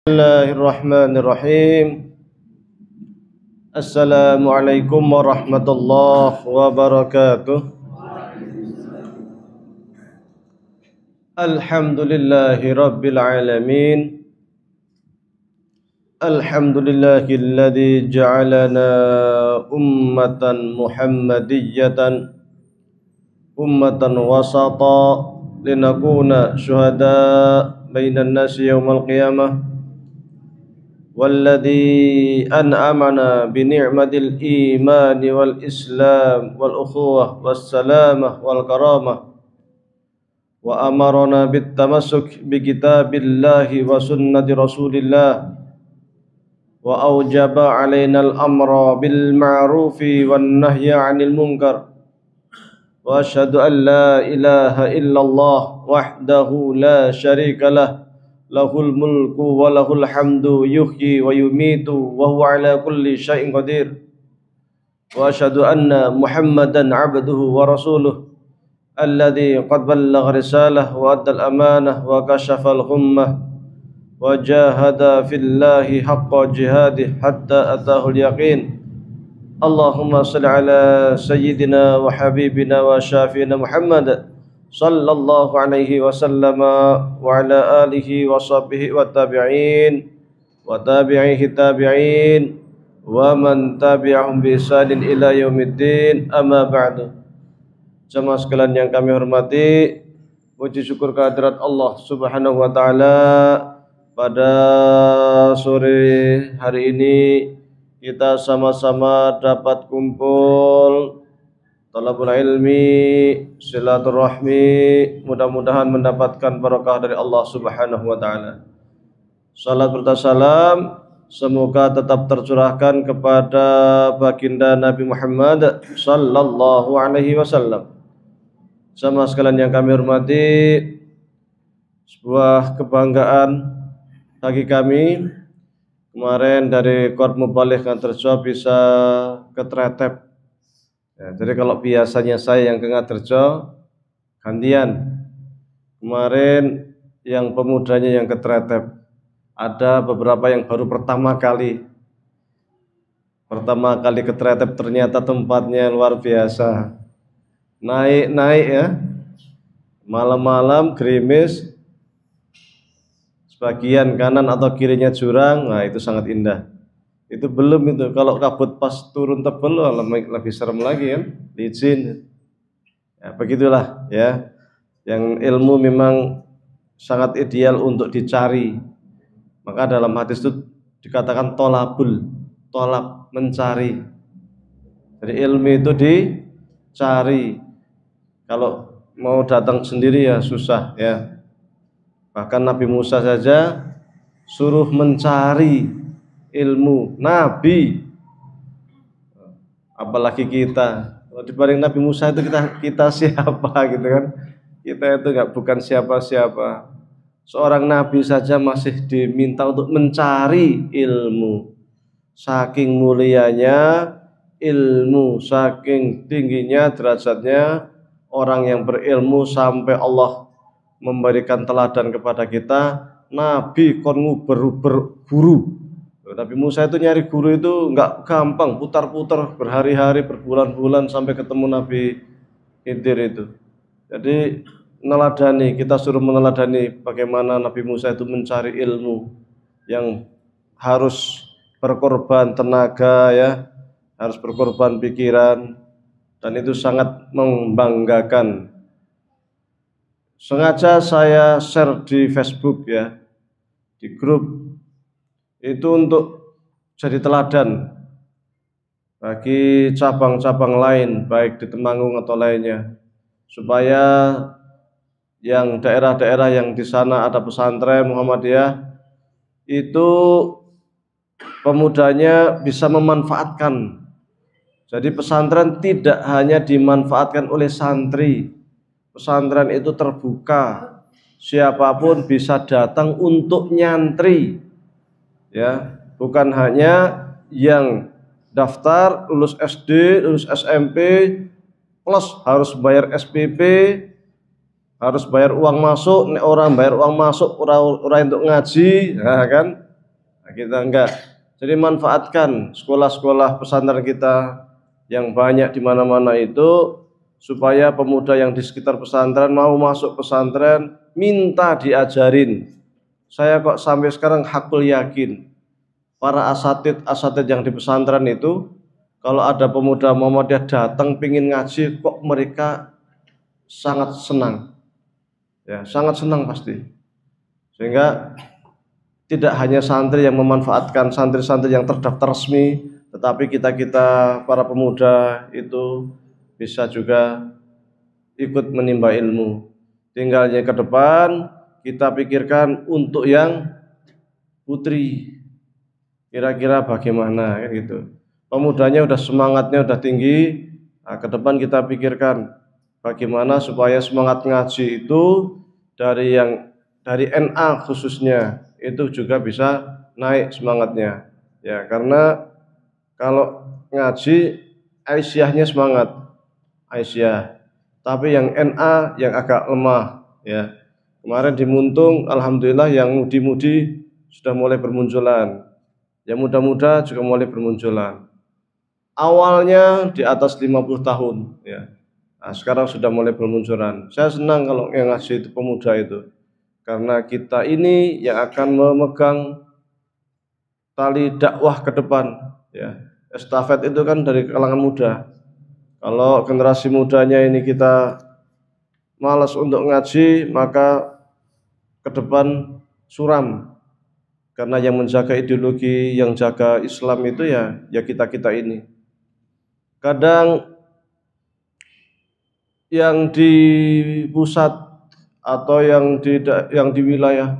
Bismillahirrahmanirrahim. Assalamualaikum warahmatullahi wabarakatuh. Alhamdulillahi rabbil alamin. Alhamdulillahilladzi ja'alana ummatan muhammadiyatan ummatan wasata linakuna syuhada bainan nasi yaumal qiyamah. والذي أنعمنا بنعمة الإيمان والإسلام والأخوة والسلامة والكرامة وأمرنا بالتمسك بكتاب الله وسنة رسول الله وأوجب علينا الأمر بالمعروف والنهي عن المنكر وأشهد أن لا إله إلا الله وحده لا شريك له lahul mulku wa lahul hamdu yuhyi wa yumitu wa huwa ala kulli syai'in qadir wa asyhadu anna Muhammadan abduhu wa rasuluh alladzi qad ballagha risalah wa addal amanah wa kashafal ghummah wa jahada fillahi haqqa jihadih hatta atahul yaqin. Allahumma shalli ala sayyidina wa habibina wa syafiina Muhammad sallallahu alaihi wasallam wa ala alihi wa sahbihi wa tabi'in wa tabi'ihi tabi'in wa man tabi'ahum bi ihsanin ila yaumiddin, amma ba'du. Jemaah sekalian yang kami hormati, puji syukur kehadirat Allah Subhanahu wa taala, pada sore hari ini kita sama-sama dapat kumpul talabul ilmi, silaturahmi, mudah-mudahan mendapatkan barakah dari Allah Subhanahu wa taala. Salat serta salam semoga tetap tercurahkan kepada baginda Nabi Muhammad sallallahu alaihi wasallam. Sama sekalian yang kami hormati, sebuah kebanggaan bagi kami kemarin dari Korp Mubalik Nganterjo bisa ke Tretep. Ya, jadi kalau biasanya saya yang ke Ngadrejo gantian, kemarin yang pemudanya yang ke Tretep. Ada beberapa yang baru pertama kali ke Tretep, ternyata tempatnya luar biasa. Naik ya, malam-malam gerimis, sebagian kanan atau kirinya jurang, nah itu sangat indah. Itu belum itu, kalau kabut pas turun tebel lebih serem lagi kan, licin. Ya, begitulah ya. Yang ilmu memang sangat ideal untuk dicari. Maka dalam hadis itu dikatakan tolab, mencari. Jadi ilmu itu dicari. Kalau mau datang sendiri ya susah ya. Bahkan Nabi Musa saja suruh mencari ilmu, Nabi, apalagi kita. Kalau dibanding Nabi Musa itu kita siapa gitu kan? Kita itu bukan siapa-siapa. Seorang Nabi saja masih diminta untuk mencari ilmu. Saking mulianya ilmu, saking tingginya derajatnya orang yang berilmu, sampai Allah memberikan teladan kepada kita. Nabi kon nguber-uber guru. Nabi Musa itu nyari guru itu nggak gampang, putar-putar berhari-hari, berbulan-bulan sampai ketemu Nabi Khidir itu. Jadi kita suruh meneladani bagaimana Nabi Musa itu mencari ilmu yang harus berkorban tenaga ya, harus berkorban pikiran, dan itu sangat membanggakan. Sengaja saya share di Facebook ya, di grup itu untuk jadi teladan bagi cabang-cabang lain baik di Temanggung atau lainnya, supaya yang daerah-daerah yang di sana ada pesantren Muhammadiyah itu pemudanya bisa memanfaatkan. Jadi pesantren tidak hanya dimanfaatkan oleh santri, pesantren itu terbuka, siapapun bisa datang untuk nyantri. Ya, bukan hanya yang daftar lulus SD, lulus SMP, plus harus bayar SPP, harus bayar uang masuk. Nek orang bayar uang masuk, orang untuk ngaji, nah kan Nah, kita enggak. Jadi manfaatkan sekolah-sekolah pesantren kita yang banyak di mana-mana itu supaya pemuda yang di sekitar pesantren mau masuk pesantren minta diajarin. Saya kok sampai sekarang hakul yakin para asatid yang di pesantren itu kalau ada pemuda Muhammadiyah datang pingin ngaji kok mereka sangat senang. Ya, sangat senang pasti. Sehingga tidak hanya santri yang memanfaatkan santri-santri yang terdaftar resmi, tetapi kita para pemuda itu bisa juga ikut menimba ilmu. Tinggalnya ke depan kita pikirkan untuk yang putri. Kira-kira bagaimana kan gitu. Pemudanya udah semangatnya udah tinggi, nah, ke depan kita pikirkan bagaimana supaya semangat ngaji itu dari NA khususnya itu juga bisa naik semangatnya. Ya, karena kalau ngaji Aisyahnya semangat, Aisyah. Tapi yang NA yang agak lemah, ya. Kemarin di Muntung alhamdulillah yang mudi-mudi sudah mulai bermunculan. Yang muda-muda juga mulai bermunculan. Awalnya di atas 50 tahun, ya. Nah, sekarang sudah mulai bermunculan. Saya senang kalau yang ngaji itu pemuda itu. Karena kita ini yang akan memegang tali dakwah ke depan, ya. Estafet itu kan dari kalangan muda. Kalau generasi mudanya ini kita malas untuk ngaji, maka ke depan suram. Karena yang menjaga ideologi, yang jaga Islam itu ya kita-kita ini. Kadang yang di pusat atau yang di wilayah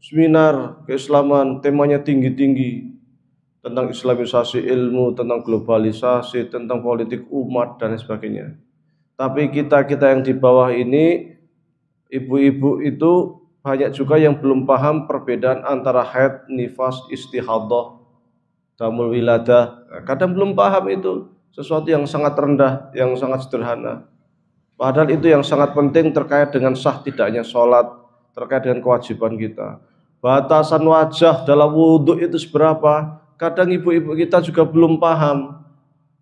seminar keislaman temanya tinggi-tinggi tentang islamisasi ilmu, tentang globalisasi, tentang politik umat dan sebagainya. Tapi kita yang di bawah ini, ibu-ibu itu banyak juga yang belum paham perbedaan antara haid, nifas, istihadah, damul wiladah. Kadang belum paham itu sesuatu yang sangat rendah, yang sangat sederhana. Padahal itu yang sangat penting terkait dengan sah tidaknya sholat, terkait dengan kewajiban kita. Batasan wajah dalam wudhu itu seberapa? Kadang ibu-ibu kita juga belum paham.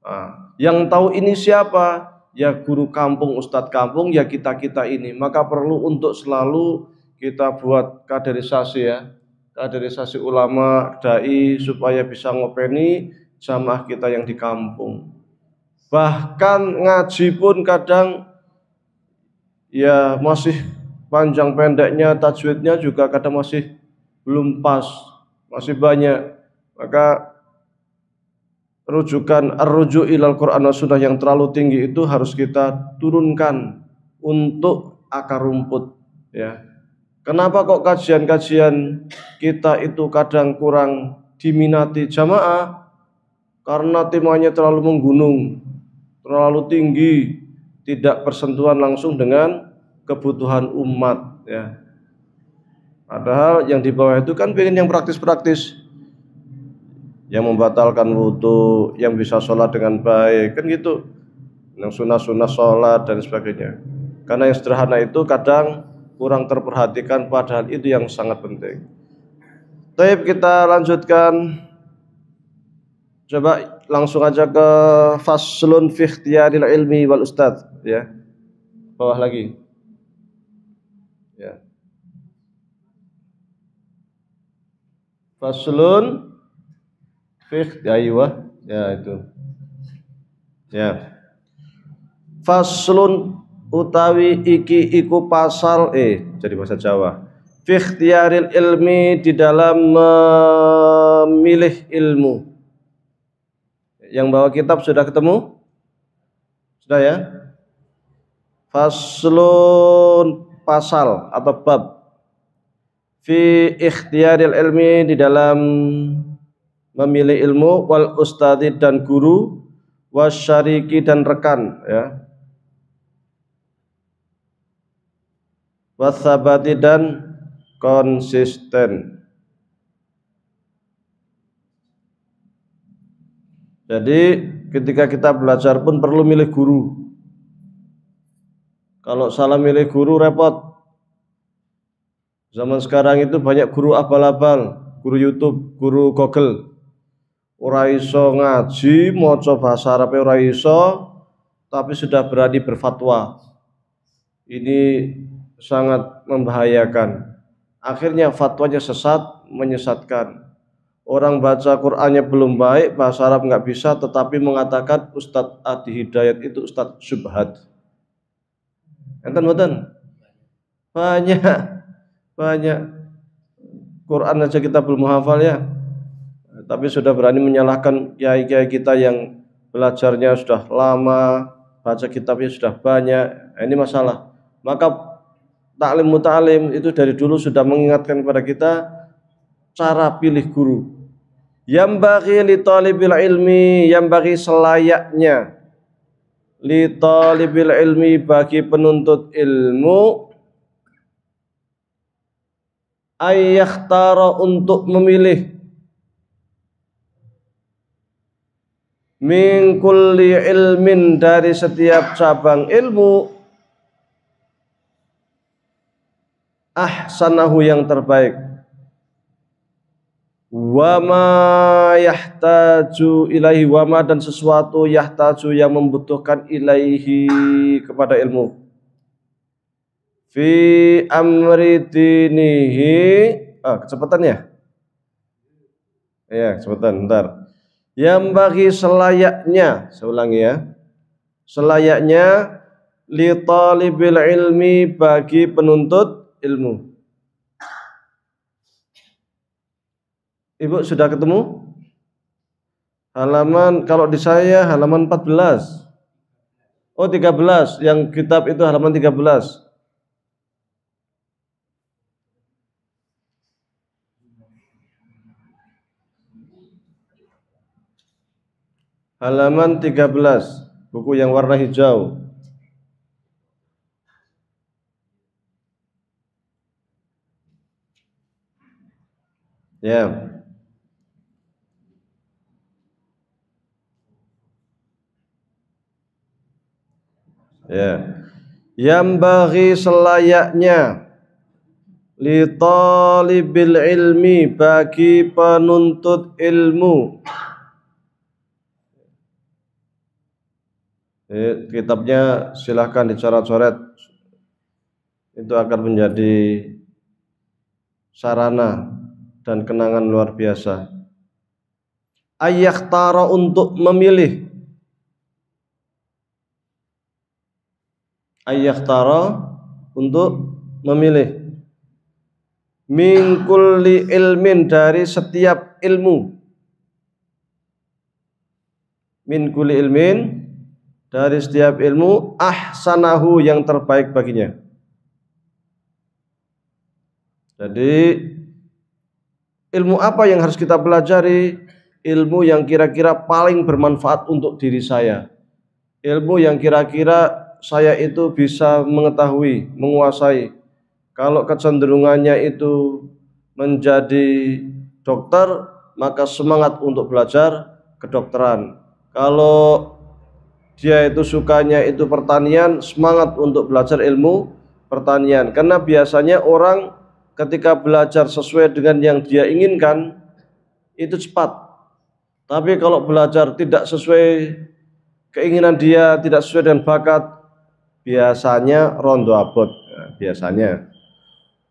Nah, yang tahu ini siapa? Ya guru kampung, ustadz kampung, ya kita-kita ini. Maka perlu untuk selalu kita buat kaderisasi ya. Kaderisasi ulama, dai supaya bisa ngopeni jamaah kita yang di kampung. Bahkan ngaji pun kadang ya masih panjang pendeknya, tajwidnya juga kadang masih belum pas, masih banyak. Maka rujukan ar-ruju' ilal Qur'an wa sunnah yang terlalu tinggi itu harus kita turunkan untuk akar rumput ya. Kenapa kok kajian-kajian kita itu kadang kurang diminati jamaah? Karena temanya terlalu menggunung, terlalu tinggi, tidak bersentuhan langsung dengan kebutuhan umat ya. Padahal yang di bawah itu kan pengen yang praktis-praktis, yang membatalkan wudhu, yang bisa sholat dengan baik kan gitu, yang sunnah-sunnah sholat dan sebagainya. Karena yang sederhana itu kadang kurang terperhatikan, padahal itu yang sangat penting. Baik, kita lanjutkan. Coba langsung aja ke faslun fi ikhtiyaril ilmi wal ustadz ya. Bawah lagi. Ya. Faslun fi aywa ya itu. Ya. Faslun utawi iki iku pasal jadi bahasa Jawa. Fi ikhtiyaril ilmi di dalam memilih ilmu. Yang bawa kitab sudah ketemu? Sudah ya? Faslun pasal atau bab fi ikhtiyaril ilmi di dalam memilih ilmu wal ustadi dan guru wasyariki dan rekan ya. Wasabati dan konsisten. Jadi ketika kita belajar pun perlu milih guru. Kalau salah milih guru repot. Zaman sekarang itu banyak guru abal-abal. guru YouTube, guru Google. Ora iso ngaji, maca bahasa Arab ora iso, tapi sudah berani berfatwa. Ini sangat membahayakan. Akhirnya fatwanya sesat, menyesatkan. Orang baca Qur'annya belum baik, bahasa Arab nggak bisa, tetapi mengatakan Ustadz Adi Hidayat itu Ustadz Syubhat. Enten mboten? Banyak. Quran aja kita belum hafal ya. Tapi sudah berani menyalahkan kiai-kiai kita yang belajarnya sudah lama, baca kitabnya sudah banyak. Ini masalah. Maka taklim muta'alim itu dari dulu sudah mengingatkan kepada kita cara pilih guru. Yang bagi li talibil ilmi, yang bagi selayaknya li talibil ilmi bagi penuntut ilmu ayyakhtara untuk memilih min kulli ilmin dari setiap cabang ilmu ahsanahu yang terbaik wama yahtaju ilaihi wama dan sesuatu yahtaju yang membutuhkan ilaihi kepada ilmu fi amri dinihi kecepatan ya kecepatan bentar. Yang bagi selayaknya, saya ulangi ya, selayaknya li talibil ilmi bagi penuntut ilmu. Ibu sudah ketemu? Halaman, kalau di saya halaman 14. Oh 13, yang kitab itu halaman 13. Halaman 13, buku yang warna hijau. Ya. Yang bagi selayaknya li talibil ilmi bagi penuntut ilmu. Kitabnya silahkan dicoret-coret, itu akan menjadi sarana dan kenangan luar biasa. Ayyakhtara untuk memilih, ayyakhtara untuk memilih min kulli ilmin dari setiap ilmu, min kulli ilmin dari setiap ilmu ahsanahu yang terbaik baginya. Jadi ilmu apa yang harus kita pelajari? Ilmu yang kira-kira paling bermanfaat untuk diri saya. Ilmu yang kira-kira saya itu bisa mengetahui, menguasai. Kalau kecenderungannya itu menjadi dokter, maka semangat untuk belajar kedokteran. Kalau dia itu sukanya itu pertanian, semangat untuk belajar ilmu pertanian. Karena biasanya orang ketika belajar sesuai dengan yang dia inginkan itu cepat. Tapi kalau belajar tidak sesuai keinginan dia, tidak sesuai dengan bakat, biasanya rondo abot. Biasanya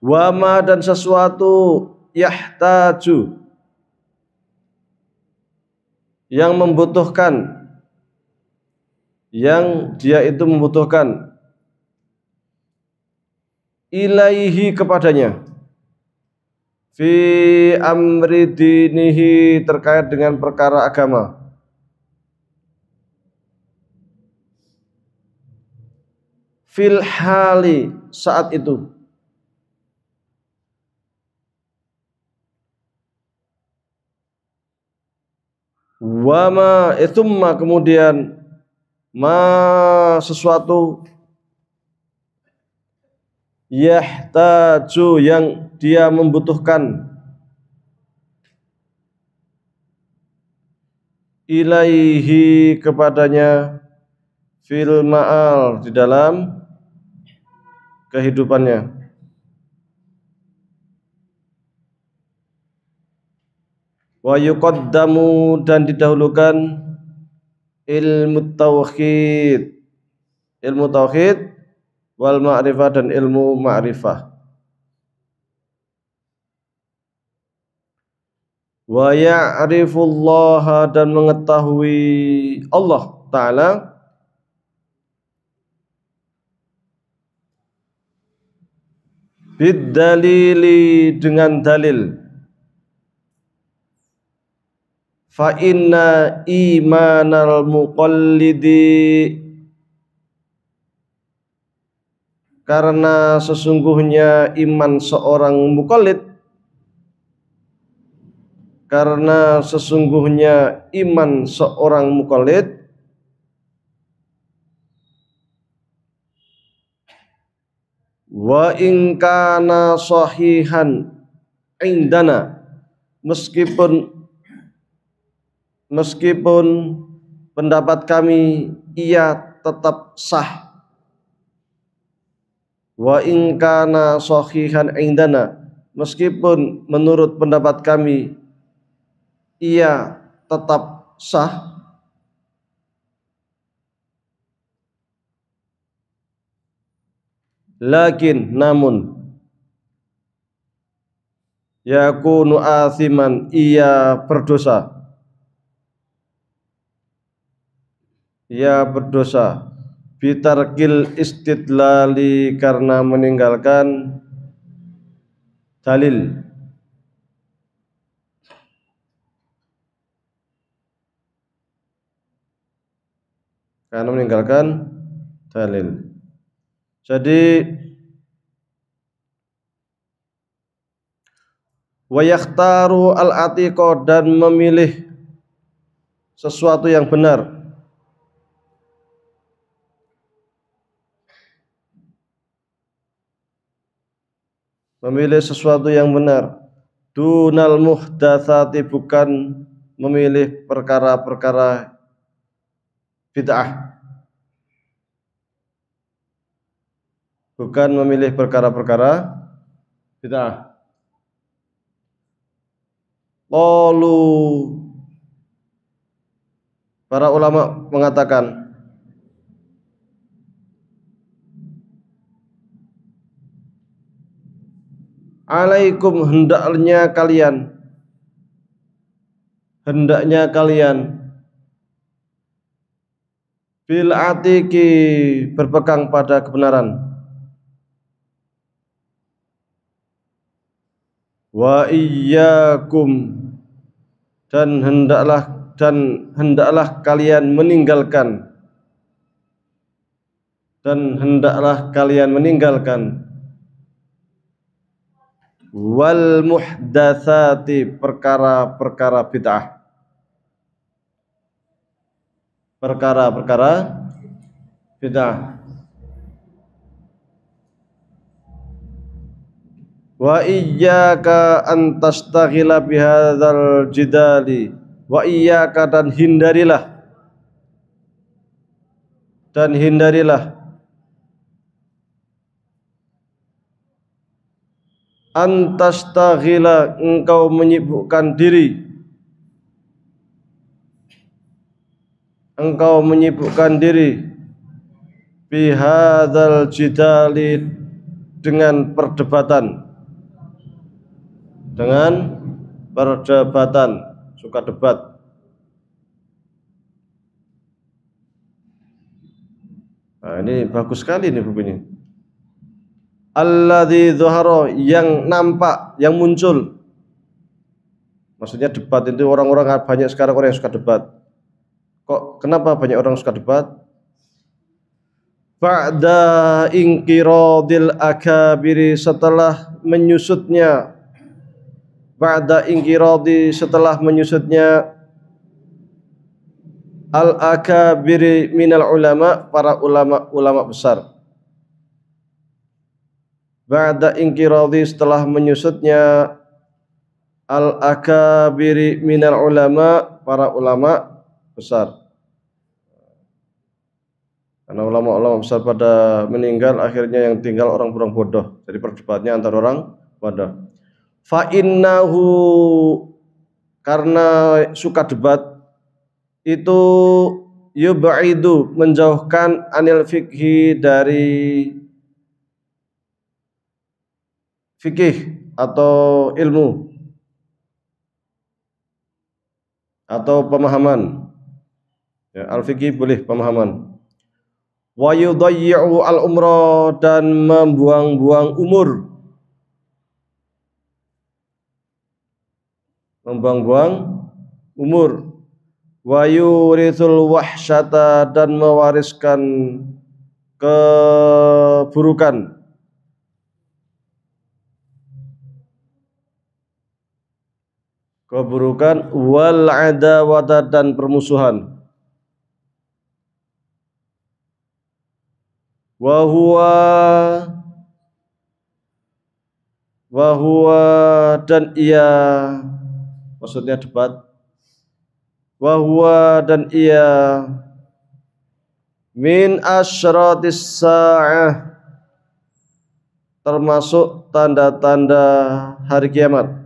wama dan sesuatu yahtaju yang membutuhkan, yang dia itu membutuhkan ilaihi kepadanya fi amri dinihi terkait dengan perkara agama fil hali saat itu wama itsumma kemudian ma sesuatu yahtaju yang dia membutuhkan ilaihi kepadanya fil ma'al di dalam kehidupannya. Wa yuqaddamu dan didahulukan ilmu tauhid wal ma'rifah dan ilmu ma'rifah. Wa ya'rifullaha dan mengetahui Allah Ta'ala bid-dalili dengan dalil. Fa inna imanal muqallidi karena sesungguhnya iman seorang muqallid, karena sesungguhnya iman seorang muqallid wa in kana sahihan indana, meskipun pendapat kami ia tetap sah. Wa in kana sahihan indana, meskipun menurut pendapat kami ia tetap sah. Lakin namun yakunu athiman, ia berdosa. Ia berdosa bitarkil istidlali, karena meninggalkan dalil. Karena meninggalkan dalil. Jadi wa yakhtaru al-atiqa, dan memilih sesuatu yang benar. Memilih sesuatu yang benar. Dunal muhdatsati, bukan memilih perkara-perkara bid'ah. Bukan memilih perkara-perkara bid'ah. Qalu, para ulama mengatakan, alaikum, hendaknya kalian bil atiki, berpegang pada kebenaran. Wa iyyakum, dan hendaklah kalian meninggalkan wal muhdatsati, perkara-perkara bid'ah. Perkara-perkara bid'ah. Wa iyyaka an tastaghila bihadzal jidali, wa iyyaka, dan hindarilah an tastaghila, engkau menyibukkan diri bihadzal jidali, dengan perdebatan, suka debat. Nah, ini bagus sekali nih bukunya. Alladzi dhahara, yang nampak, yang muncul. Maksudnya debat itu orang-orang, banyak sekarang orang yang suka debat. Kenapa banyak orang suka debat? Ba'da inqiradil akabiri, setelah menyusutnya al-akabiri minal ulama, para ulama besar. Ba'da inqiradi, setelah menyusutnya al-akabiri minal ulama, para ulama besar. Karena ulama-ulama besar pada meninggal, akhirnya yang tinggal orang-orang bodoh. Jadi perdebatannya antara orang bodoh. Fa innahu, karena suka debat itu yub'idu menjauhkan anil fikhi dari fikih atau ilmu atau pemahaman. Ya, al-fikih boleh pemahaman. Wa yudayyi'u al-umra dan membuang-buang umur. Membuang-buang umur. Wa yurithul wahsyata dan mewariskan keburukan. Keburukan wal adawata dan permusuhan. Wa huwa dan ia, maksudnya debat. Wa huwa dan ia min asyratis sa'ah termasuk tanda-tanda hari kiamat.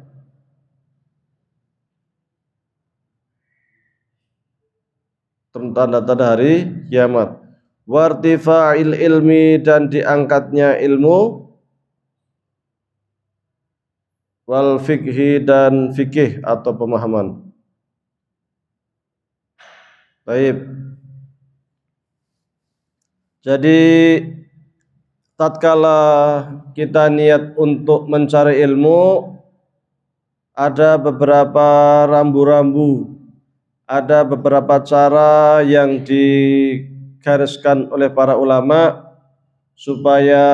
Tanda-tanda hari kiamat. Wartifa'il ilmi dan diangkatnya ilmu, wal fikhi dan fikih atau pemahaman. Baik. Jadi tatkala kita niat untuk mencari ilmu, ada beberapa rambu-rambu, ada beberapa cara yang digariskan oleh para ulama supaya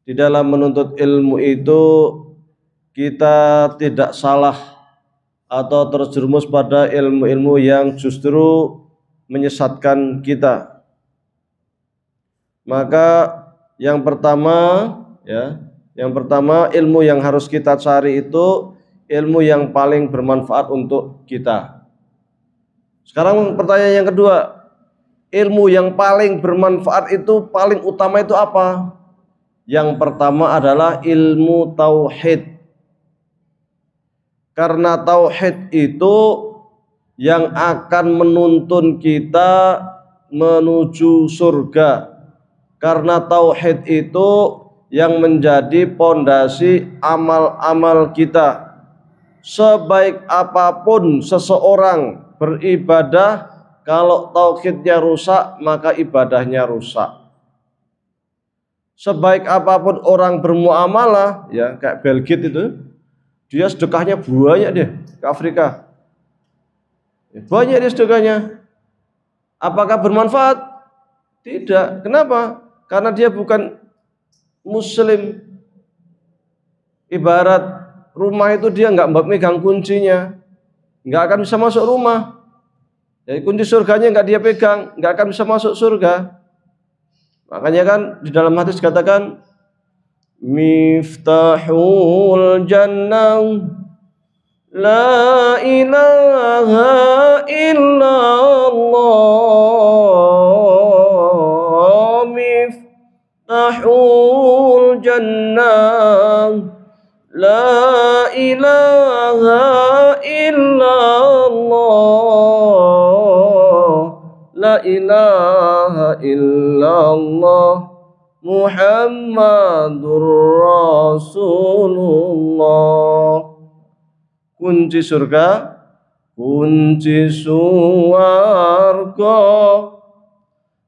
di dalam menuntut ilmu itu kita tidak salah atau terjerumus pada ilmu-ilmu yang justru menyesatkan kita. Maka yang pertama ilmu yang harus kita cari itu ilmu yang paling bermanfaat untuk kita. Sekarang pertanyaan yang kedua, ilmu yang paling bermanfaat itu paling utama itu apa? Yang pertama adalah ilmu tauhid. Karena tauhid itu yang akan menuntun kita menuju surga. Karena tauhid itu yang menjadi pondasi amal-amal kita. Sebaik apapun seseorang beribadah, kalau tauhidnya rusak, maka ibadahnya rusak. Sebaik apapun orang bermuamalah, ya kayak Bill Gates itu, dia sedekahnya banyak deh ke Afrika. Banyak dia sedekahnya. Apakah bermanfaat? Tidak. Kenapa? Karena dia bukan muslim. Ibarat rumah itu dia nggak megang kuncinya, nggak akan bisa masuk rumah. Jadi kunci surganya nggak dia pegang, nggak akan bisa masuk surga. Makanya kan di dalam hadis dikatakan miftahul jannah la ilaha illallah, miftahul jannah la ilaha illallah, la ilaha illallah Muhammadur Rasulullah. Kunci surga, kunci suarga,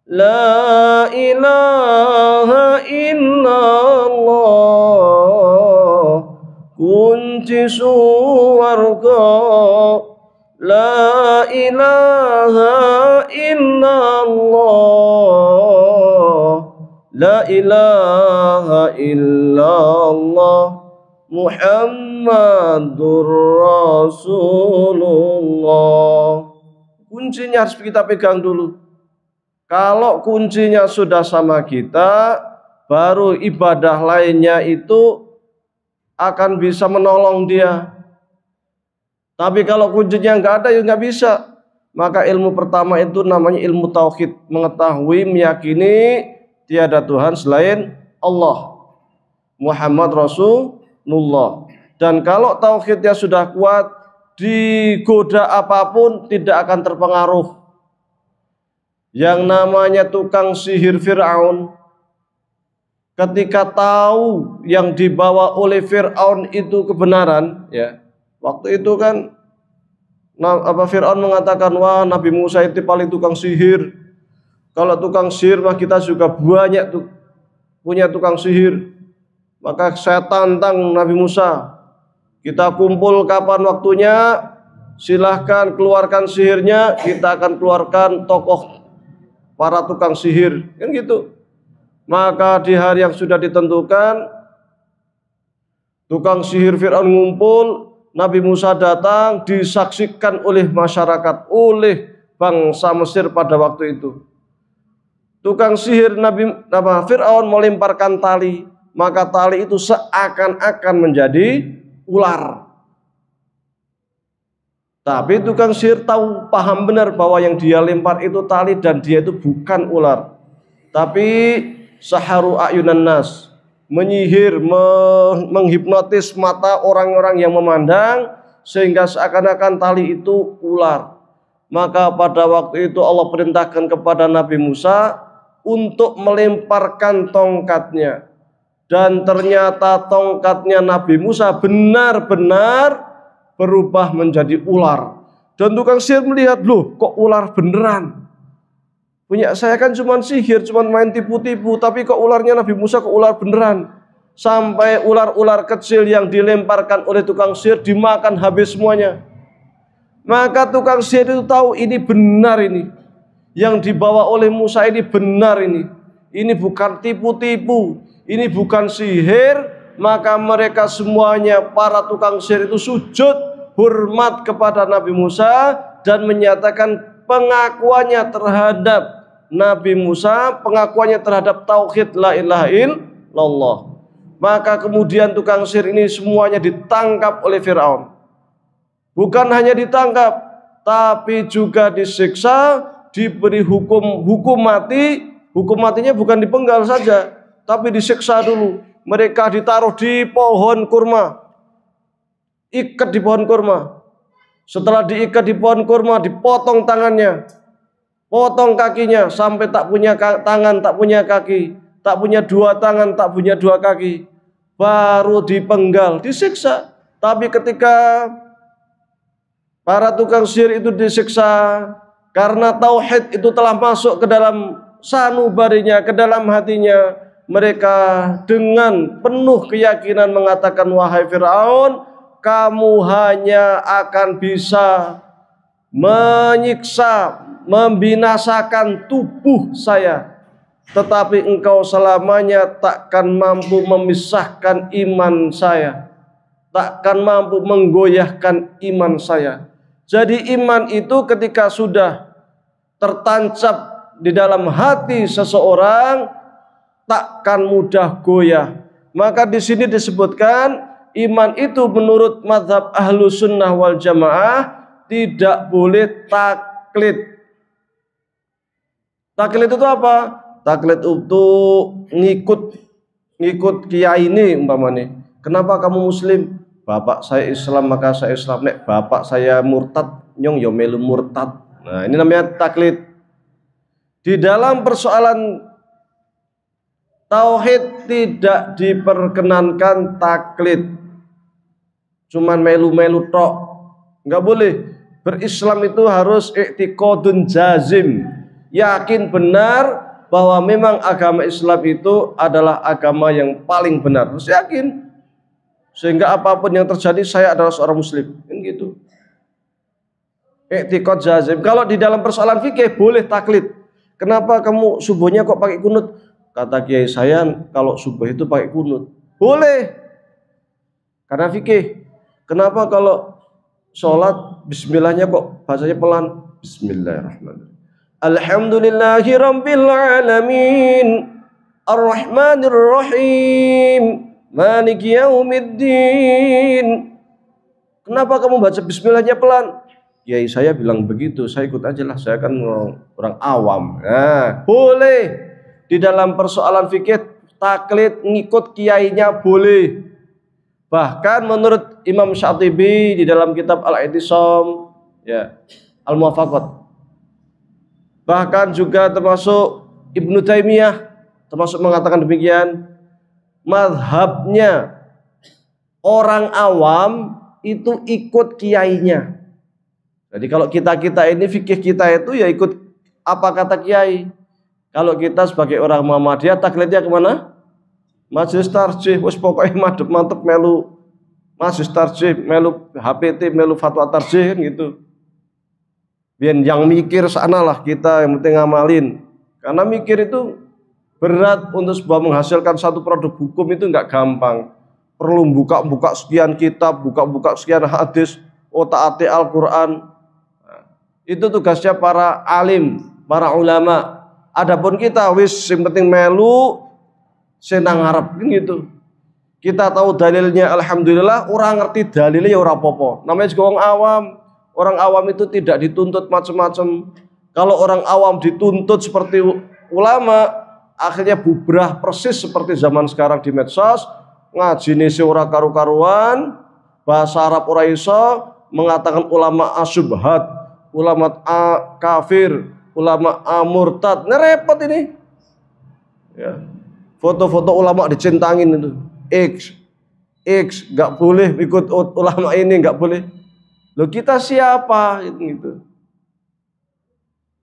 la ilaha illallah. Kunci suarga, la ilaha illallah, la ilaha illallah Muhammadur Rasulullah. Kuncinya harus kita pegang dulu. Kalau kuncinya sudah sama kita, baru ibadah lainnya itu akan bisa menolong dia. Tapi kalau kuncinya nggak ada, ya nggak bisa. Maka ilmu pertama itu namanya ilmu tauhid, mengetahui, meyakini tiada Tuhan selain Allah, Muhammad Rasulullah. Dan kalau tauhidnya sudah kuat, digoda apapun tidak akan terpengaruh. Yang namanya tukang sihir Fir'aun, ketika tahu yang dibawa oleh Fir'aun itu kebenaran, ya, waktu itu kan Fir'aun mengatakan, wah Nabi Musa itu paling tukang sihir. Kalau tukang sihir mah kita juga banyak punya tukang sihir. Maka saya tantang Nabi Musa, kita kumpul kapan waktunya, silahkan keluarkan sihirnya, kita akan keluarkan tokoh para tukang sihir, kan gitu. Maka di hari yang sudah ditentukan, tukang sihir Fir'aun ngumpul, Nabi Musa datang, disaksikan oleh masyarakat, oleh bangsa Mesir pada waktu itu. Tukang sihir Fir'aun melemparkan tali, maka tali itu seakan-akan menjadi ular. Tapi tukang sihir tahu, paham benar bahwa yang dia lempar itu tali dan dia itu bukan ular. Tapi saharu ayunan nas, menyihir, menghipnotis mata orang-orang yang memandang sehingga seakan-akan tali itu ular. Maka pada waktu itu Allah perintahkan kepada Nabi Musa untuk melemparkan tongkatnya. Dan ternyata tongkatnya Nabi Musa benar-benar berubah menjadi ular. Dan tukang sihir melihat, loh kok ular beneran? Punya saya kan cuma sihir, cuma main tipu-tipu, tapi kok ularnya Nabi Musa kok ular beneran? Sampai ular-ular kecil yang dilemparkan oleh tukang sihir dimakan habis semuanya. Maka tukang sihir itu tahu ini benar ini. Yang dibawa oleh Musa ini benar ini. Ini bukan tipu-tipu, ini bukan sihir. Maka mereka semuanya para tukang sihir itu sujud hormat kepada Nabi Musa dan menyatakan pengakuannya terhadap Nabi Musa, pengakuannya terhadap tauhid la ilaha illallah. Maka kemudian tukang sihir ini semuanya ditangkap oleh Fir'aun. Bukan hanya ditangkap, tapi juga disiksa, diberi hukum mati. Hukum matinya bukan dipenggal saja, tapi disiksa dulu. Mereka ditaruh di pohon kurma, ikat di pohon kurma. Setelah diikat di pohon kurma, dipotong tangannya, potong kakinya sampai tak punya tangan, tak punya kaki, tak punya dua tangan, tak punya dua kaki. Baru dipenggal, disiksa. Tapi ketika para tukang sihir itu disiksa, karena tauhid itu telah masuk ke dalam sanubarinya, ke dalam hatinya, mereka dengan penuh keyakinan mengatakan, wahai Fir'aun, kamu hanya akan bisa menyiksa, membinasakan tubuh saya, tetapi engkau selamanya takkan mampu memisahkan iman saya, takkan mampu menggoyahkan iman saya. Jadi iman itu ketika sudah tertancap di dalam hati seseorang, takkan mudah goyah. Maka di sini disebutkan iman itu menurut mazhab ahlu sunnah wal jamaah tidak boleh taklid. Taklid itu apa? Taklid itu ngikut kiai ini umpamanya. Kenapa kamu muslim? Bapak saya Islam maka saya Islam. Nek bapak saya murtad, nyong yo melu murtad. Nah, ini namanya taklid. Di dalam persoalan tauhid tidak diperkenankan taklid. Cuman melu-melu tok. Enggak boleh. Berislam itu harus i'tiqadun jazim. Yakin benar bahwa memang agama Islam itu adalah agama yang paling benar. Harus yakin. Sehingga apapun yang terjadi saya adalah seorang muslim. Kan gitu. I'tiqad jazim. Kalau di dalam persoalan fikih boleh taklid. Kenapa kamu subuhnya kok pakai kunut? Kata kiai saya kalau subuh itu pakai kunut. Boleh. Karena fikih. Kenapa kalau sholat bismillahnya kok bahasanya pelan? Bismillahirrahmanirrahim. Alhamdulillahi rabbil alamin. Ar-Rahmanir Rahim. Maliki yaumiddin. Kenapa kamu baca bismillahnya pelan? Kiai saya bilang begitu, saya ikut aja lah, saya kan orang awam. Nah, boleh. Di dalam persoalan fikih taklid ngikut kiainya boleh. Bahkan menurut Imam Syatibi di dalam kitab Al-I'tisam, ya, Al-Muwafaqat. Bahkan juga termasuk Ibnu Taimiyah termasuk mengatakan demikian, mazhabnya orang awam itu ikut kiainya. Jadi kalau kita ini fikih kita itu ya ikut apa kata kiai. Kalau kita sebagai orang Muhammadiyah taklidnya kemana? Majelis tarjih, wis pokoknya mantep melu majelis tarjih, melu HPT, melu fatwa tarjih kan gitu. Biar yang mikir sana lah, kita yang penting ngamalin. Karena mikir itu berat, untuk sebuah menghasilkan satu produk hukum itu nggak gampang. Perlu buka-buka sekian kitab, buka-buka sekian hadis, otak-atik Al-Quran. Nah, itu tugasnya para alim, para ulama. Adapun kita wis yang penting melu senang harap gitu. Kita tahu dalilnya, alhamdulillah. Orang ngerti dalilnya ya ora apa-apa. Namanya juga orang awam. Orang awam itu tidak dituntut macam-macam. Kalau orang awam dituntut seperti ulama, akhirnya bubrah persis seperti zaman sekarang di medsos. Ngaji nisi ora karu-karuan, bahasa Arab ora iso, mengatakan ulama asyubhat, ulama kafir, ulama murtad. Ngerepot ini. Ya. Foto-foto ulama dicentangin itu. X nggak boleh ikut ulama ini, nggak boleh. Loh kita siapa gitu.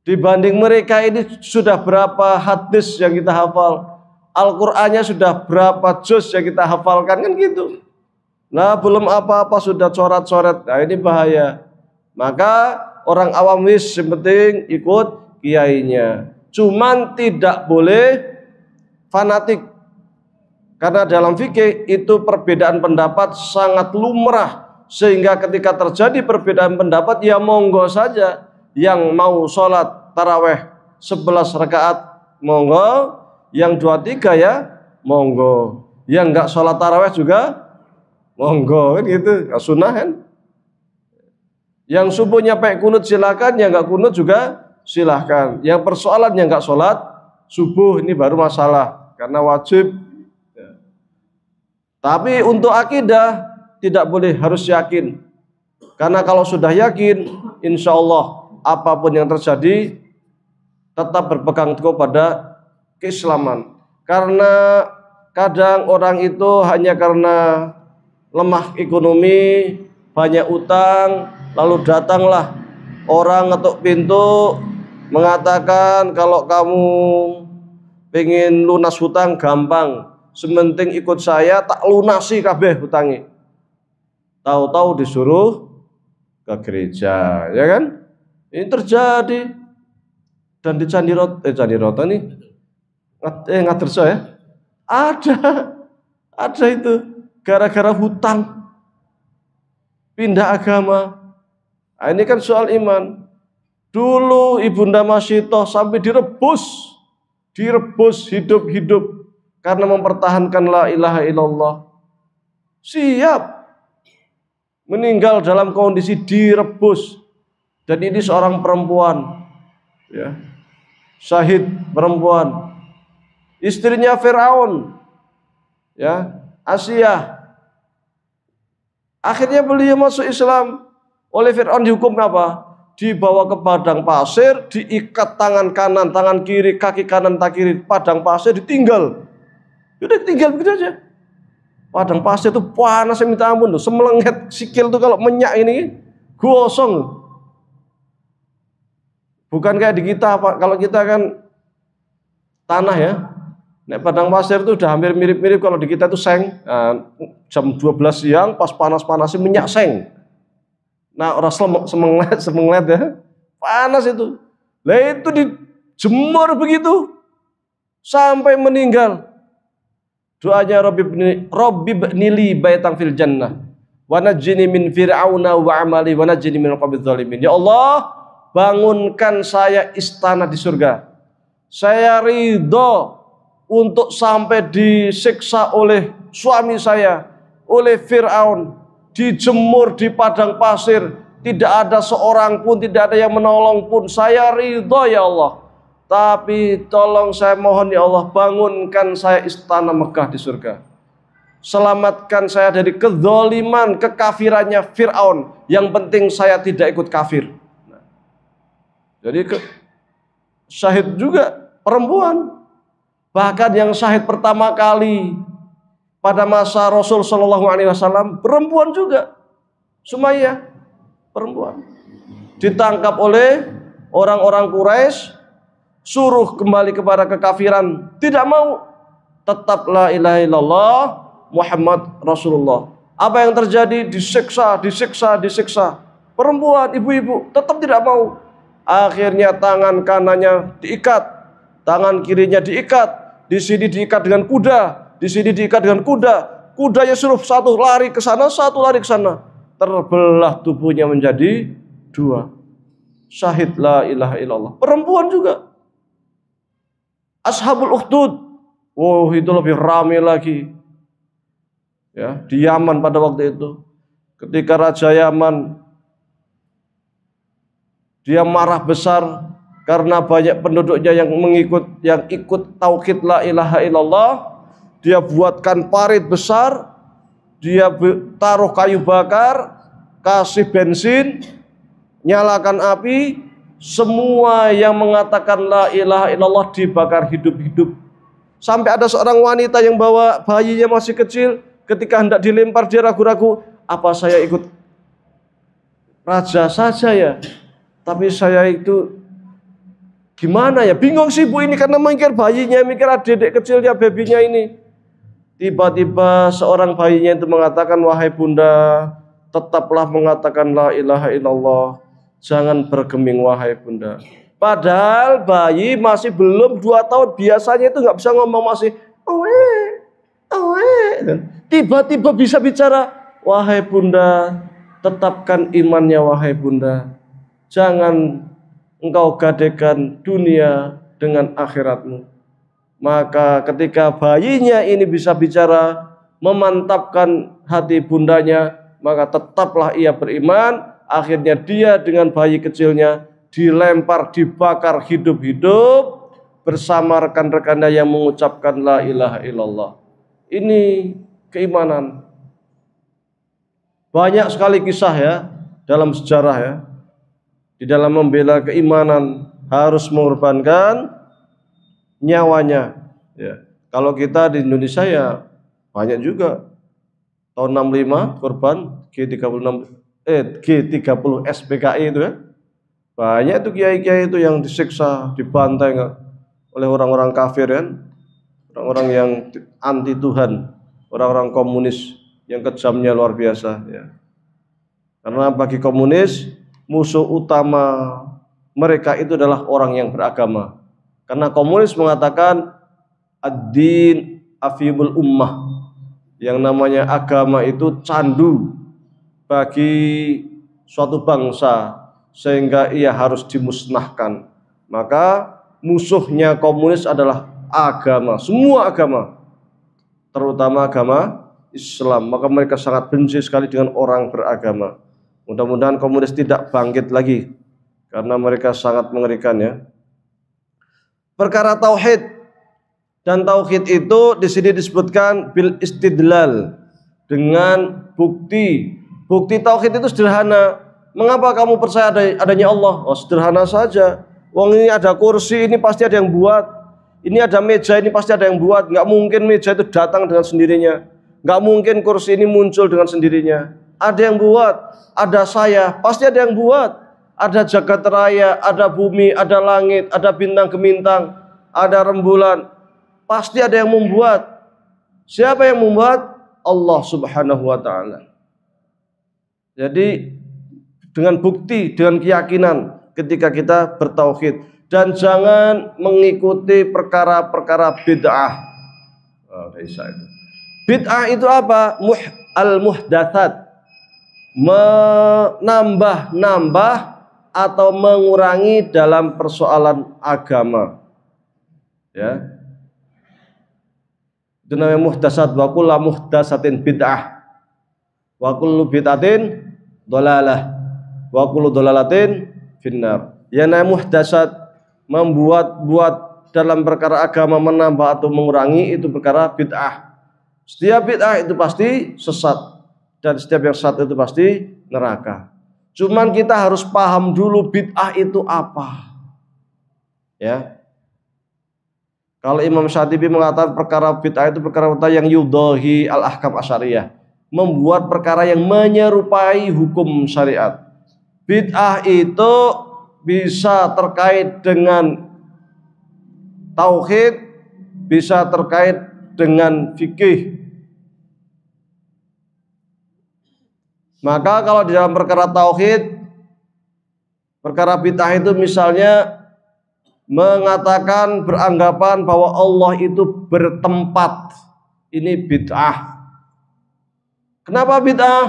Dibanding mereka ini sudah berapa hadis yang kita hafal, Al-Qur'annya sudah berapa juz yang kita hafalkan kan gitu. Nah belum apa-apa sudah coret-coret. Nah ini bahaya. Maka orang awam wis yang penting ikut kiainya. Cuman tidak boleh fanatik. Karena dalam fikih itu perbedaan pendapat sangat lumrah. Sehingga ketika terjadi perbedaan pendapat ya monggo saja. Yang mau sholat taraweh 11 rakaat monggo, yang 23 ya monggo, yang enggak sholat taraweh juga monggo kan gitu, sunnah kan. Yang subuhnya pakai kunut silakan, yang enggak kunut juga silahkan. Yang persoalan yang enggak sholat subuh ini baru masalah karena wajib. Tapi untuk akidah tidak boleh, harus yakin. Karena kalau sudah yakin, insya Allah apapun yang terjadi tetap berpegang teguh pada keislaman. Karena kadang orang itu hanya karena lemah ekonomi, banyak utang, lalu datanglah orang ngetuk pintu mengatakan kalau kamu pengen lunas hutang gampang, sementing ikut saya tak lunasi kabeh hutangi. Tahu-tahu disuruh ke gereja, ya kan? Ini terjadi. Dan di Candi Rota nih Ngaterso ya, ada itu gara-gara hutang pindah agama. Nah, ini kan soal iman. Dulu Ibunda Masyitoh sampai direbus hidup-hidup karena mempertahankan la ilaha illallah. Siap meninggal dalam kondisi direbus. Dan ini seorang perempuan, ya, syahid perempuan, istrinya Firaun, ya, Asia. Akhirnya beliau masuk Islam. Oleh Firaun dihukum apa? Dibawa ke padang pasir, diikat tangan kanan, tangan kiri, kaki kanan, kaki kiri, padang pasir ditinggal. Udah tinggal begitu aja. Padang pasir itu panas yang minta ampun tuh, semelengket sikil tuh kalau menyak ini gosong. Bukan kayak di kita, kalau kita kan tanah ya. Nek padang pasir itu udah hampir mirip-mirip, kalau di kita itu seng. Nah, jam 12 siang pas panas-panasnya minyak seng. Nah, orang semenglet ya. Panas itu. Lah itu dijemur begitu sampai meninggal. Doanya Rabbi bnili baitan fil jannah wa najjini min fir'auna wa amali wa najjini min al-qawmi dzalimin. Ya Allah, bangunkan saya istana di surga. Saya ridho untuk sampai disiksa oleh suami saya, oleh Fir'aun, dijemur di padang pasir, tidak ada seorang pun, tidak ada yang menolong pun. Saya ridho ya Allah. Tapi tolong saya mohon ya Allah, bangunkan saya istana Mekah di surga. Selamatkan saya dari kezaliman, kekafirannya Fir'aun. Yang penting saya tidak ikut kafir. Nah, jadi syahid juga perempuan. Bahkan yang syahid pertama kali pada masa Rasul Shallallahu Alaihi Wasallam perempuan juga. Sumayyah perempuan. Ditangkap oleh orang-orang Quraisy, suruh kembali kepada kekafiran. Tidak mau. Tetap la ilaha illallah Muhammad Rasulullah. Apa yang terjadi? Disiksa, disiksa, disiksa. Perempuan, ibu-ibu tetap tidak mau. Akhirnya tangan kanannya diikat, tangan kirinya diikat. Di sini diikat dengan kuda, di sini diikat dengan kuda. Kudanya suruh satu lari ke sana, satu lari ke sana. Terbelah tubuhnya menjadi dua. Syahid la ilaha illallah. Perempuan juga. Ashabul Ukhdud. Wow, itu lebih ramai lagi. Ya, di Yaman pada waktu itu, ketika Raja Yaman dia marah besar karena banyak penduduknya yang ikut tauhid la ilaha illallah, dia buatkan parit besar, dia taruh kayu bakar, kasih bensin, nyalakan api, semua yang mengatakan la ilaha illallah dibakar hidup-hidup. Sampai ada seorang wanita yang bawa bayinya masih kecil. Ketika hendak dilempar dia ragu-ragu, apa saya ikut raja saja ya? Tapi saya itu gimana ya? Bingung sih bu ini karena mikir bayinya, mikir adik kecilnya, babynya ini. Tiba-tiba seorang bayinya itu mengatakan, wahai bunda, tetaplah mengatakan la ilaha illallah. Jangan bergeming wahai bunda. Padahal bayi masih belum 2 tahun, biasanya itu nggak bisa ngomong, masih tiba-tiba bisa bicara, wahai bunda, tetapkan imannya wahai bunda. Jangan engkau gadekan dunia dengan akhiratmu. Maka ketika bayinya ini bisa bicara, memantapkan hati bundanya, maka tetaplah ia beriman. Akhirnya dia dengan bayi kecilnya dilempar, dibakar hidup-hidup bersama rekan-rekannya yang mengucapkan la ilaha illallah. Ini keimanan. Banyak sekali kisah ya dalam sejarah ya. Di dalam membela keimanan harus mengorbankan nyawanya. Ya. Kalau kita di Indonesia ya banyak juga. Tahun 65 korban G30 SPKI itu ya. Banyak itu kiai-kiai itu yang disiksa, dibantai oleh orang-orang kafir kan. Orang-orang yang anti Tuhan, orang-orang komunis yang kejamnya luar biasa ya. Karena bagi komunis musuh utama mereka itu adalah orang yang beragama. Karena komunis mengatakan ad-din afibul ummah. Yang namanya agama itu candu bagi suatu bangsa sehingga ia harus dimusnahkan. Maka musuhnya komunis adalah agama, semua agama, terutama agama Islam. Maka mereka sangat benci sekali dengan orang beragama. Mudah-mudahan komunis tidak bangkit lagi, karena mereka sangat mengerikan ya. Perkara tauhid, dan tauhid itu di sini disebutkan bil istidlal, dengan bukti. Bukti tauhid itu sederhana. Mengapa kamu percaya adanya Allah? Oh, sederhana saja. Wong ini ada kursi, ini pasti ada yang buat. Ini ada meja, ini pasti ada yang buat. Nggak mungkin meja itu datang dengan sendirinya. Nggak mungkin kursi ini muncul dengan sendirinya. Ada yang buat. Ada saya, pasti ada yang buat. Ada jagat raya, ada bumi, ada langit, ada bintang gemintang, ada rembulan. Pasti ada yang membuat. Siapa yang membuat? Allah Subhanahu wa ta'ala. Jadi dengan bukti, dengan keyakinan ketika kita bertauhid. Dan jangan mengikuti perkara-perkara bid'ah. Bid'ah itu apa? Al-muhdatsat, menambah-nambah atau mengurangi dalam persoalan agama. Ya. Itu namanya muhdatsat. Wa kullu muhdatsatin bid'ah. Wa kullu bid'atin dhalalah. Wa kullu dhalalatin finnar. Ya, namanya muhdatsat, membuat dalam perkara agama, menambah atau mengurangi, itu perkara bid'ah. Setiap bid'ah itu pasti sesat, dan setiap yang sesat itu pasti neraka. Cuman kita harus paham dulu bid'ah itu apa. Ya. Kalau Imam Syatibi mengatakan perkara bid'ah itu perkara yang yudahi al-ahkam asyariyah, membuat perkara yang menyerupai hukum syariat. Bid'ah itu bisa terkait dengan tauhid, bisa terkait dengan fikih. Maka kalau di dalam perkara tauhid, perkara bid'ah itu misalnya mengatakan, beranggapan bahwa Allah itu bertempat. Ini bid'ah. Kenapa bid'ah?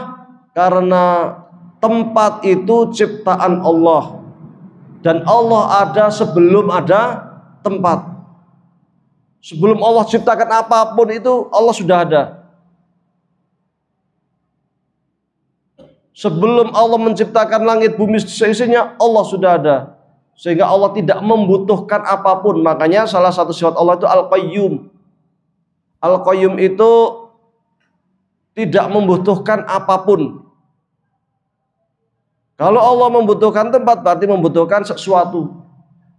Karena tempat itu ciptaan Allah, dan Allah ada sebelum ada tempat. Sebelum Allah ciptakan apapun itu, Allah sudah ada. Sebelum Allah menciptakan langit bumi seisinya, Allah sudah ada. Sehingga Allah tidak membutuhkan apapun. Makanya salah satu sifat Allah itu Al-Qayyum. Al-Qayyum itu tidak membutuhkan apapun. Kalau Allah membutuhkan tempat, berarti membutuhkan sesuatu.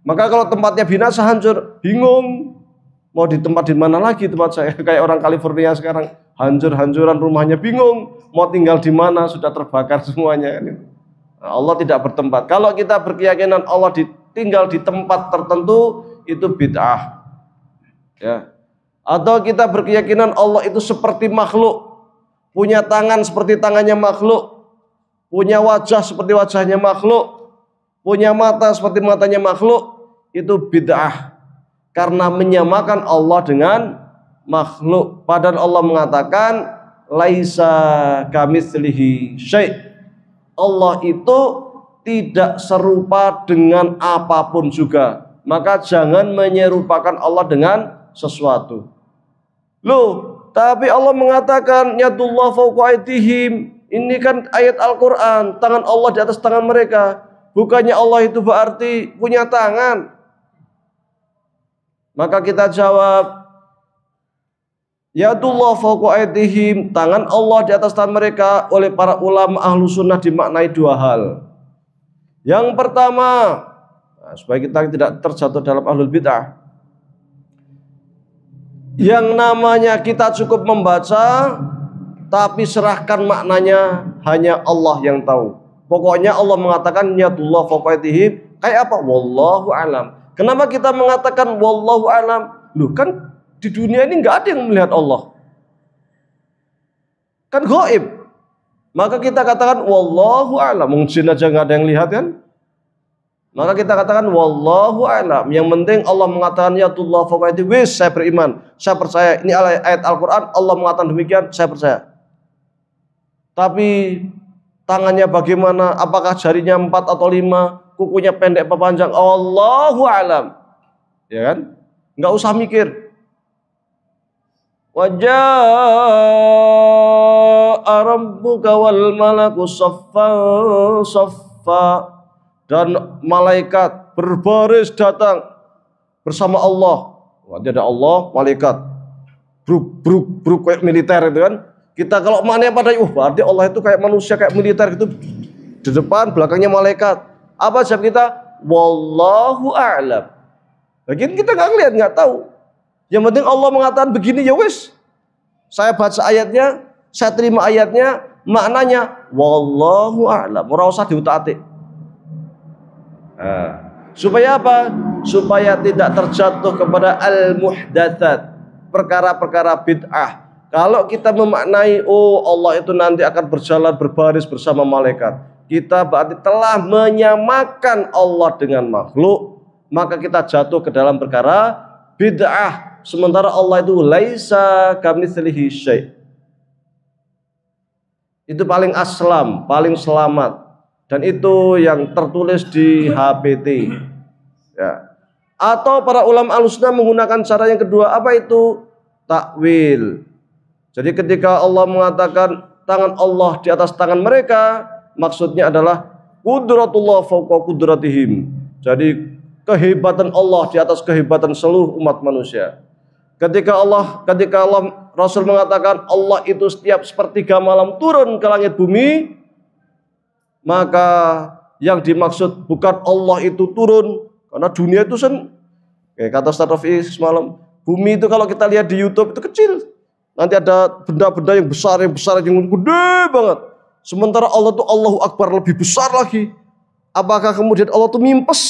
Maka kalau tempatnya binasa, hancur, bingung. Mau di tempat di mana lagi tempat saya? Kayak orang California sekarang, hancur-hancuran rumahnya, bingung mau tinggal di mana, sudah terbakar semuanya. Nah, Allah tidak bertempat. Kalau kita berkeyakinan Allah tinggal di tempat tertentu, itu bid'ah. Ya. Atau kita berkeyakinan Allah itu seperti makhluk, punya tangan seperti tangannya makhluk, punya wajah seperti wajahnya makhluk, punya mata seperti matanya makhluk, itu bid'ah. Karena menyamakan Allah dengan makhluk. Padahal Allah mengatakan laisa kamitslihi syai'. Allah itu tidak serupa dengan apapun juga. Maka jangan menyerupakan Allah dengan sesuatu. Loh, tapi Allah mengatakan yadullah fawqa aydihim. Ini kan ayat Al-Quran, tangan Allah di atas tangan mereka. Bukannya Allah itu berarti punya tangan. Maka kita jawab, yadullah fawqa aydihim, tangan Allah di atas tangan mereka. Oleh para ulama ahlu sunnah dimaknai dua hal. Yang pertama, supaya kita tidak terjatuh dalam ahlul bid'ah, yang namanya kita cukup membaca, tapi serahkan maknanya hanya Allah yang tahu. Pokoknya Allah mengatakan yadullah fawqa aydihim, kayak apa? Wallahu alam. Kenapa kita mengatakan wallahu alam? Loh, kan di dunia ini nggak ada yang melihat Allah, kan gaib. Maka kita katakan wallahu alam. Mungkin aja nggak ada yang lihat kan? Maka kita katakan wallahu alam. Yang penting Allah mengatakan yadullah fawqa aydihim, wis, saya beriman, saya percaya. Ini ayat Al-Quran, Allah mengatakan demikian, saya percaya. Tapi tangannya bagaimana? Apakah jarinya 4 atau 5? Kukunya pendek apa panjang? Allahu alam. Ya kan? Enggak usah mikir. Wajaa rabbuka wal malaku saffan saffa. Dan malaikat berbaris datang bersama Allah. Nanti ada Allah, malaikat. Bruk kayak militer itu kan. Kita kalau maknanya pada berarti Allah itu kayak manusia, kayak militer gitu. Di depan, belakangnya malaikat. Apa jawab kita? Wallahu a'lam. Lagian kita nggak ngeliat, nggak tahu. Yang penting Allah mengatakan begini, ya wis. Saya baca ayatnya, saya terima ayatnya, maknanya wallahu a'lam. Ora usah diutak-atik. Supaya apa? Supaya tidak terjatuh kepada al-muhdatsat, perkara-perkara bid'ah. Kalau kita memaknai, oh Allah itu nanti akan berjalan berbaris bersama malaikat, kita berarti telah menyamakan Allah dengan makhluk. Maka kita jatuh ke dalam perkara bid'ah. Sementara Allah itu laisa kamitslihi syai'. Itu paling aslam, paling selamat. Dan itu yang tertulis di HPT. Ya. Atau para ulama Ahlussunnah menggunakan cara yang kedua, apa itu? Takwil. Jadi ketika Allah mengatakan tangan Allah di atas tangan mereka, maksudnya adalah qudratullah fawqa qudratihim. Jadi kehebatan Allah di atas kehebatan seluruh umat manusia. Ketika Allah Rasul mengatakan Allah itu setiap sepertiga malam turun ke langit bumi, maka yang dimaksud bukan Allah itu turun, karena dunia itu kata Ustaz Rafi semalam, bumi itu kalau kita lihat di YouTube itu kecil. Nanti ada benda-benda yang besar yang gede banget. Sementara Allah itu Allahu Akbar, lebih besar lagi. Apakah kemudian Allah itu mimpes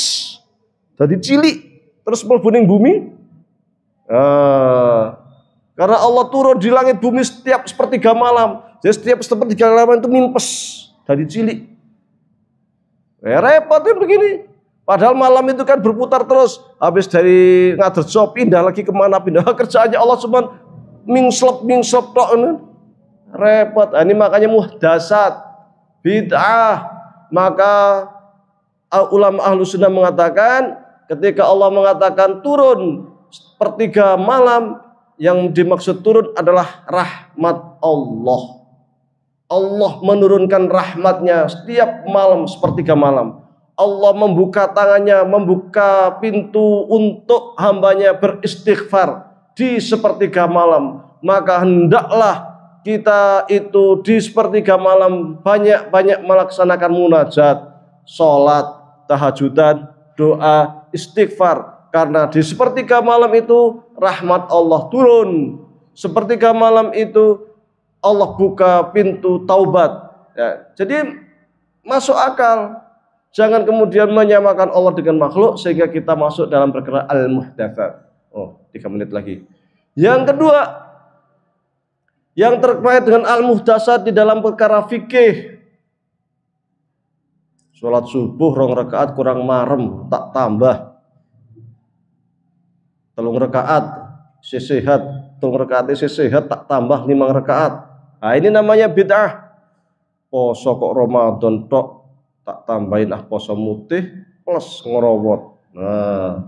jadi cilik terus melbuning bumi? Karena Allah turun di langit bumi setiap sepertiga malam. Jadi setiap sepertiga malam itu mimpes jadi cilik. Repot kan begini. Padahal malam itu kan berputar terus. Habis dari Ngadrejo pindah lagi kemana, pindah kerjaannya Allah cuma mingslep tok. Repot. Ini makanya muhdasat, bid'ah. Maka ulama ahlu sunnah mengatakan ketika Allah mengatakan turun sepertiga malam, yang dimaksud turun adalah rahmat Allah. Allah menurunkan rahmatnya setiap malam sepertiga malam. Allah membuka tangannya, membuka pintu untuk hambanya beristighfar di sepertiga malam. Maka hendaklah kita itu di sepertiga malam banyak-banyak melaksanakan munajat, sholat, tahajudan, doa, istighfar. Karena di sepertiga malam itu rahmat Allah turun. Sepertiga malam itu Allah buka pintu taubat. Ya, jadi masuk akal. Jangan kemudian menyamakan Allah dengan makhluk sehingga kita masuk dalam perkara al-muhdatsat. 3 menit lagi. Yang kedua, yang terkait dengan al-muhdatsat di dalam perkara fikih. Sholat subuh 2 rakaat kurang marem, tak tambah. 3 rakaat sehat, 3 rakaat sehat tak tambah 5 rakaat. Nah, ini namanya bid'ah. Poso kok Ramadan tok tak tambahin poso mutih plus ngerowot. Nah,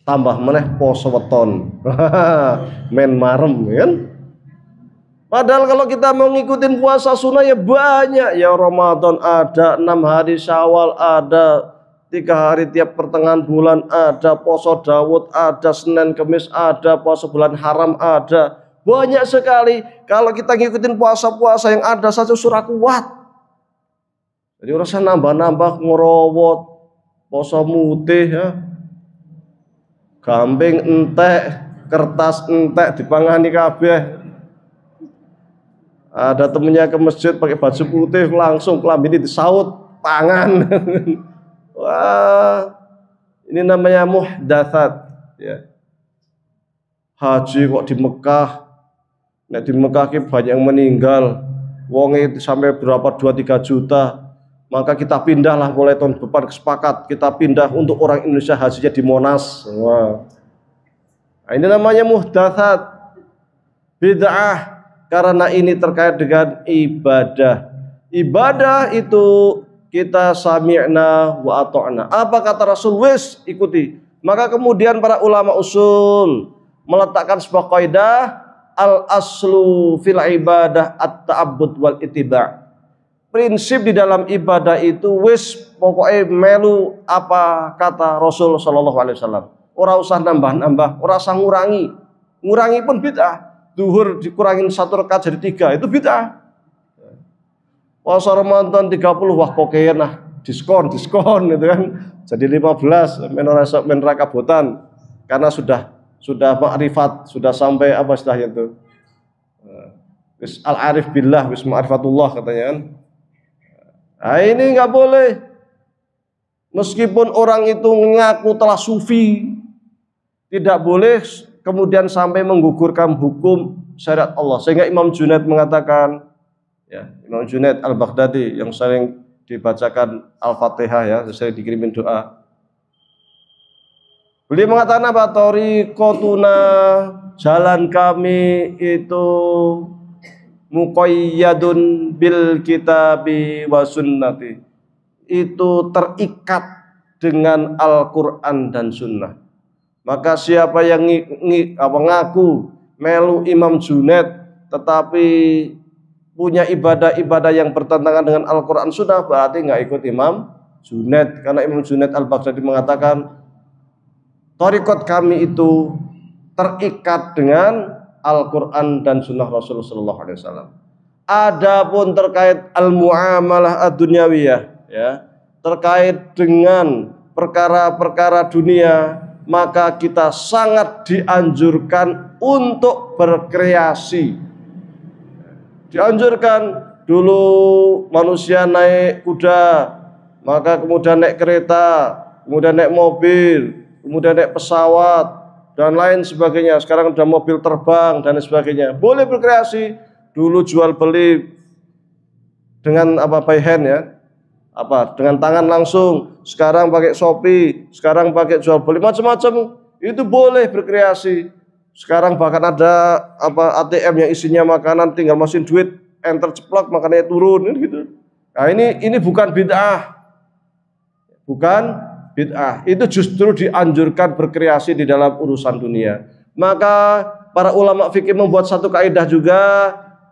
tambah meneh poso weton. Men marem kan. Padahal kalau kita mau ngikutin puasa sunnah ya banyak. Ya Ramadan ada, 6 hari Syawal ada, 3 hari tiap pertengahan bulan ada, poso Daud ada, Senin Kemis ada, poso bulan haram ada. Banyak sekali. Kalau kita ngikutin puasa-puasa yang ada saja surah kuat. Jadi rasa nambah-nambah ngerowot, poso mutih ya. Gamping entek, kertas entek dipangani kabeh. Ada temennya ke masjid pakai baju putih langsung kelambine disaut tangan. Wah, ini namanya muhdatsat ya. Haji kok di Mekah. Nek di Mekah ki banyak yang meninggal. Wonge sampai berapa 2-3 juta. Maka kita pindahlah mulai tahun depan sepakat kita pindah untuk orang Indonesia hajinya di Monas. Wah. Nah, ini namanya muhdatsat. Bid'ah karena ini terkait dengan ibadah. Ibadah itu kita sami'na wa ata'na. Apa kata Rasul? Wis ikuti. Maka kemudian para ulama usul meletakkan sebuah kaidah al aslu fil ibadah at-ta'abbud wal ittiba'. Prinsip di dalam ibadah itu wis pokoknya melu apa kata Rasul sallallahu alaihi wasallam. Ora usah nambah-nambah, ora usah ngurangi. Ngurangi pun bid'ah. Duhur dikurangin 1 rakaat jadi 3 itu bid'ah. Puasa Ramadan 30 wah kokean nah diskon gitu kan. Jadi 15 men rakabotan karena sudah ma'rifat, sudah sampai apa istilahnya itu. Wis al-arif billah, wis ma'rifatullah katanya kan. Nah, ini enggak boleh. Meskipun orang itu mengaku telah sufi, tidak boleh kemudian sampai menggugurkan hukum syariat Allah. Sehingga Imam Junaid mengatakan, ya, Imam Junaid Al-Baghdadi yang sering dibacakan Al-Fatihah ya, sering dikirimin doa. Beliau mengatakan apa? Tariqatuna, jalan kami itu muqayyadun bil kitabi wa sunnati. Itu terikat dengan Al-Qur'an dan sunnah. Maka siapa yang ngaku melu Imam Junaid tetapi punya ibadah-ibadah yang bertentangan dengan Al-Qur'an sunnah berarti nggak ikut Imam Junaid. Karena Imam Junaid Al-Baghdadi mengatakan thariqat kami itu terikat dengan Al-Quran dan Sunnah Rasulullah SAW. Adapun terkait al-muamalah ad-dunyawiyah, ya, terkait dengan perkara-perkara dunia, maka kita sangat dianjurkan untuk berkreasi. Dianjurkan. Dulu manusia naik kuda, maka kemudian naik kereta, kemudian naik mobil, kemudian naik pesawat dan lain sebagainya. Sekarang sudah mobil terbang dan sebagainya. Boleh berkreasi. Dulu jual beli dengan by hand, ya, dengan tangan langsung. Sekarang pakai Shopee, sekarang pakai jual beli macam-macam. Itu boleh berkreasi. Sekarang bahkan ada ATM yang isinya makanan, tinggal masukin duit, enter ceplok, makanannya turun, gitu. Nah, ini bukan bid'ah. Bukan bid'ah. Itu justru dianjurkan berkreasi di dalam urusan dunia. Maka para ulama fikih membuat satu kaidah juga,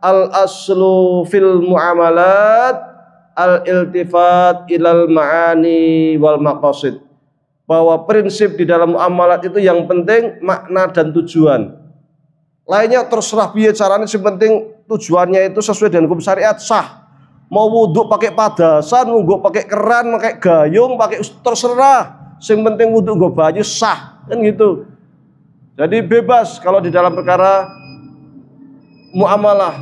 al-aslu fil muamalat al-iltifat ilal ma'ani wal maqasid. Bahwa prinsip di dalam muamalat itu yang penting makna dan tujuan. Lainnya terserah biaya caranya, yang penting tujuannya itu sesuai dengan hukum syariat, sah. Mau wudhu pakai padasan, wudhu pakai keran, pakai gayung, pakai terserah. Yang penting wudhu nggo baju sah, kan gitu. Jadi bebas kalau di dalam perkara muamalah.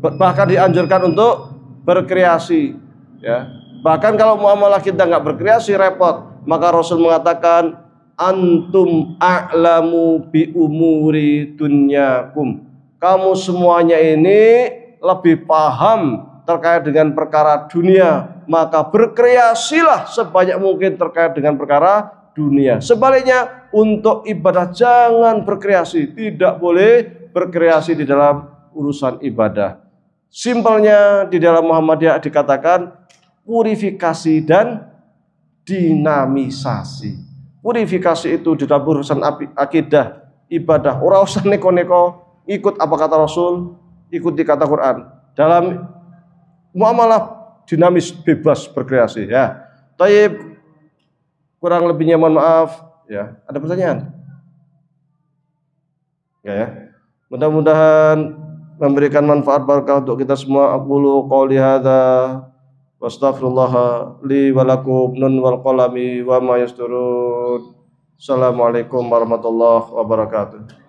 Bahkan dianjurkan untuk berkreasi, ya. Bahkan kalau muamalah kita nggak berkreasi repot. Maka Rasul mengatakan, antum a'lamu bi umuri dunyakum. Kamu semuanya ini lebih paham terkait dengan perkara dunia, maka berkreasilah sebanyak mungkin terkait dengan perkara dunia. Sebaliknya, untuk ibadah jangan berkreasi, tidak boleh berkreasi di dalam urusan ibadah. Simpelnya di dalam Muhammadiyah dikatakan purifikasi dan dinamisasi. Purifikasi itu di dalam urusan akidah, ibadah. Ora usah neko-neko, ikut apa kata Rasul, ikuti kata Quran. Dalam muamalah dinamis, bebas berkreasi, ya. Taib, kurang lebihnya mohon maaf, ya. Ada pertanyaan? Ya. Mudah-mudahan memberikan manfaat barakah untuk kita semua. Aqulu qouli hadza wastaghfirullah li wa lakum nun wal qalami wa ma yasturun. Assalamualaikum warahmatullahi wabarakatuh.